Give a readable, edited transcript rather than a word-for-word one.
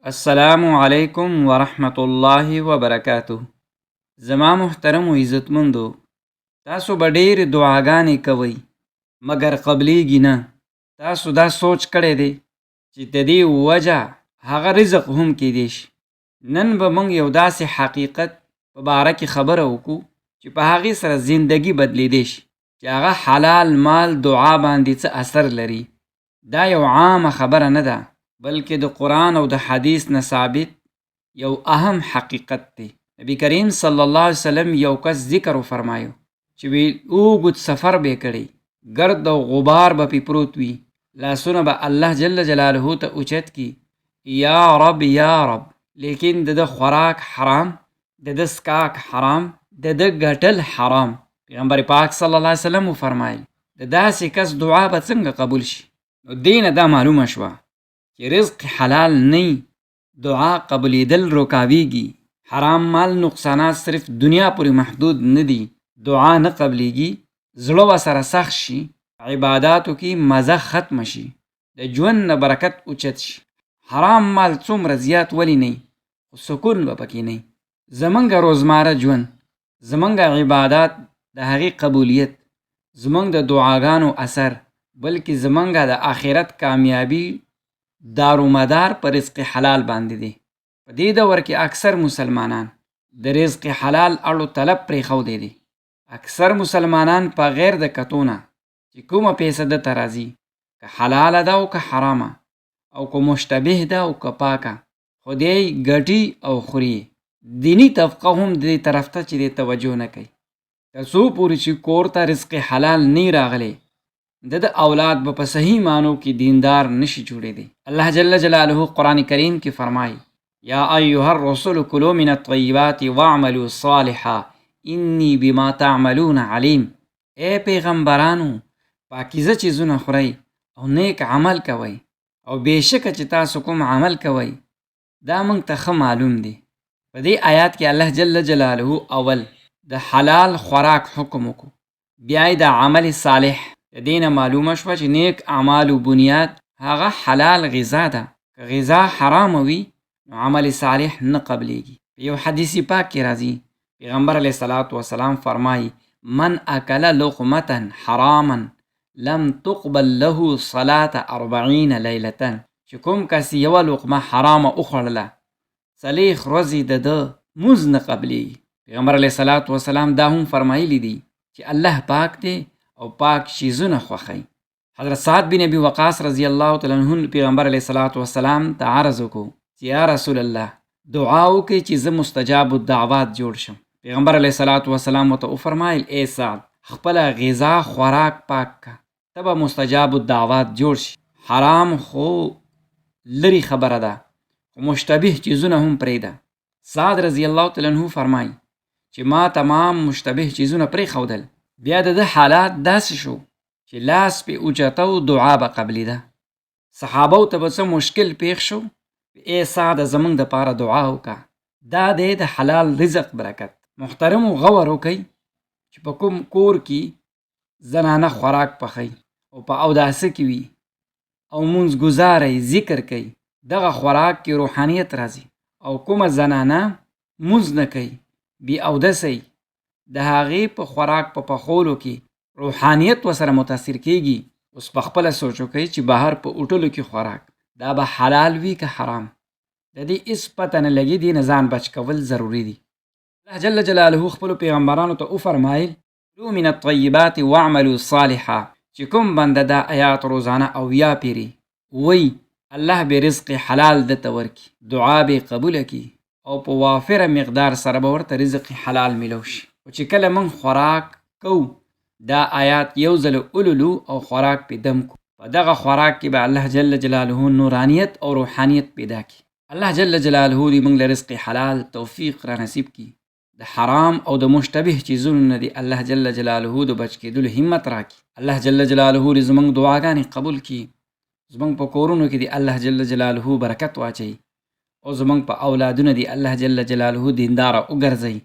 السلام علیکم ورحمۃ اللہ وبرکاتہ. زما محترم و عزتمندو، تاسو به ډېرې دعاګانې کوئ مګر قبلیږي نه. تاسو دا سوچ کړی دی چې د دې وجه هغه رزق هم کیدی شي. نن به موږ یو داسې حقیقت په باره کې خبره وکړو چې په هغې سره زندگی بدلیدی شي، چې هغه حلال مال دعا باندې څه اثر لري. دا یو عامه خبره نه ده بلکې د قرآن او د حدیث نه ثابت یو اهم حقیقت دی. نبی کریم صلی الله علیه وسلم یو کس ذکر فرمایو چې وی اوږد سفر به کړی، گرد او غبار به پې پروت وي، لاسونه به الله جل جلاله ته اوچت کی یا رب یا رب، لیکن د خوراک حرام، د سکاک حرام، د ګټل حرام. پیغمبر پاک صلی الله علیه وسلم فرمایل د داسې کس دعا به څنګه قبول شي؟ نو دینه دا معلومه شوه چې رزق حلال نه دعا قبولیدل رکاویږي. حرام مال نقصانات صرف دنیا پورې محدود نه دي، دعا نه قبلیږي، زړه ورسره سخت شي، عباداتو کې مزه ختم شي، د ژوند نه برکت اوچت شي. حرام مال څومره زیات ولی نه خو سکون به پکې نه. زمونږ روزماره ژوند، زمونږ عبادات د هغې قبولیت، زمونږ د دعاګانو اثر، بلکې زمونږ د آخرت کامیابی دارومدار پر رزق حلال باندې دی. په دې دور کې اکثر مسلمانان د رزق حلال اړو طلب پرېښودی دی. اکثر مسلمانان په غیر د کتونه چې کومه پیسه دته راځي، که حلاله ده او که حرامه، او که مشتبه ده او که پاکه، خو دی ګټي او خوري. دینی طبقه هم دې طرف ته چې دی توجه نه کوي. تر څو پورې چې کور ته رزق حلال نه راغلی، د اولاد به په صحیح معنو کې دیندار نشي جوړېدی. الله جل جلاله قرآن کریم کې فرمایي یا ایها الرسول کلوا من الطیبات واعملوا صالحا انی بما تعملون علیم. ای پیغمبرانو، پاکیزه چیزونه خورئ او نیک عمل کوئ، او بېشکه چې تاسو کوم عمل کوئ دا موږ ته ښه معلوم دی. په دې آیات کې الله جل جلاله اول د حلال خوراک حکم وکړو، بیا یې د عمل صالح. د دې نه معلومه شوه چې نیک اعمالو بنیاد هغه حلال غذا ده. که غذا حرامه وي نو عمل صالح نه قبلیږي. په یو حدیث پاک کې راځي، پیغمبر علیه الصلاة والسلام فرمایي من اکل لقمة حراما لم تقبل له صلاة 40 لیلة. چې کوم کس یوه لقمه حرامه وخوړله 40 ورځې د ده مونځ نه قبلیږي. پیغمبر علیه الصلاة والسلام دا هم فرمایلی دي چې الله پاک دی او پاک چیزونه خوښوي. حضرت سعد بن ابي وقاص رضی الله تعالی عنہ پیغمبر علیه الصلاة والسلام ته عرض وکړو چې یا رسول الله دعا وکړئ چې زه مستجاب الدعوات جوړ شم. پیغمبر علیه الصلاة والسلام ورته وفرمایل ای سعد، خپله غذا خوراک پاک کا، ته به مستجاب الدعوات جوړ شي. حرام خو لري خبره ده، خو مشتبه چیزونه هم پرېږده. سعد رضی الله تعالی عنہ فرمایي چې ما تمام مشتبه چیزونه پرېښودل، بیا د حالات داسې شو چې لاس پې اوچته و دعا به قبلیده. صحابو ته به څه مشکل پیښ شو، ای سعد زمونږ دپاره دعا وکړه، دا دی د حلال رزق برکت. محترمو غور وکئ چې په کوم کور کې زنانه خوراک پخوي او په اوداسه کې وي او مونځ ګزاره ذکر کوي، دغه خوراک کې روحانیت راځي. او کومه زنانه مونځ نه کوي، بې اودسه وي، د هغې په خوراک په پخولو کې روحانیت ورسره متاثر کیږي. اوس په خپله سوچ وکئ چې بهر په هوټلو کې خوراک دا به حلال وي که حرام، د دې هېڅ پته نه لګي. دې نه ځان بچ کول ضروري دي. الله جل جلاله خپلو پیغمبرانو ته وفرمایل کلوا من الطیبات واعملوا صالحا. چې کوم بنده دا آیات روزانه او یا پیري وی، الله به رزق حلال دته ورکي، دعا به قبوله کی، او په وافره مقدار سره به ورته رزق حلال میلو شي. او چې کله موږ خوراک کوو دا آیات یو ځل اولولو او خوراک پې دم کو، په دغه خوراک کې به الله جل جلاله نورانیت او روحانیت پیدا کی. الله جل جلاله دې موږ له رزق حلال توفیق را نصیب کی. د حرام او د مشتبه چیزونو نه دې الله جل جلاله د بچ کېدلو همت راکړي. الله جل جلاله دې زموږ دعاګانې قبول کړي. زموږ په کورونو کې دې الله جل جلاله برکت واچوي، او زموږ په اولادونه دې الله جل جلاله دینداره وګرځوي.